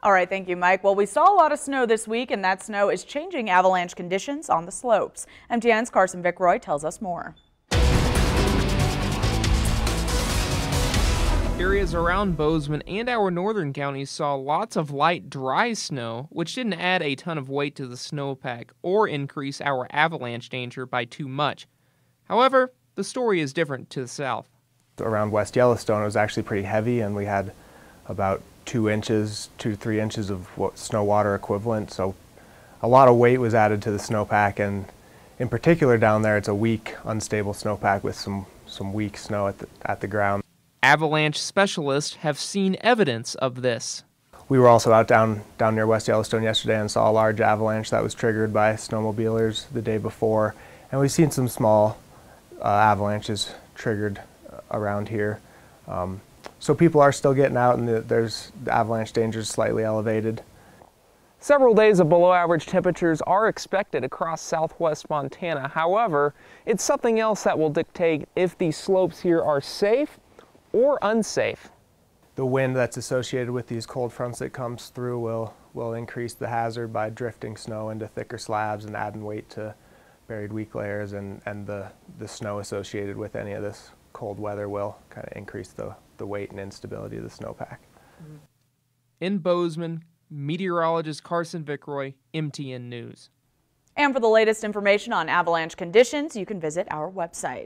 All right, thank you, Mike. Well, we saw a lot of snow this week, and that snow is changing avalanche conditions on the slopes. MTN's Carson Vickroy tells us more. Areas around Bozeman and our northern counties saw lots of light, dry snow, which didn't add a ton of weight to the snowpack or increase our avalanche danger by too much. However, the story is different to the south. Around West Yellowstone, it was actually pretty heavy, and we had about 2 to 3 inches of snow water equivalent. So a lot of weight was added to the snowpack, and in particular down there, it's a weak, unstable snowpack with some weak snow at the ground. Avalanche specialists have seen evidence of this. We were also out down near West Yellowstone yesterday and saw a large avalanche that was triggered by snowmobilers the day before, and we've seen some small avalanches triggered around here. So people are still getting out, and the avalanche danger is slightly elevated. Several days of below average temperatures are expected across southwest Montana. However, it's something else that will dictate if these slopes here are safe or unsafe. The wind that's associated with these cold fronts that comes through will increase the hazard by drifting snow into thicker slabs and adding weight to buried weak layers, and the snow associated with any of this cold weather will kind of increase the weight and instability of the snowpack. In Bozeman, meteorologist Carson Vickroy, MTN News. And for the latest information on avalanche conditions, you can visit our website.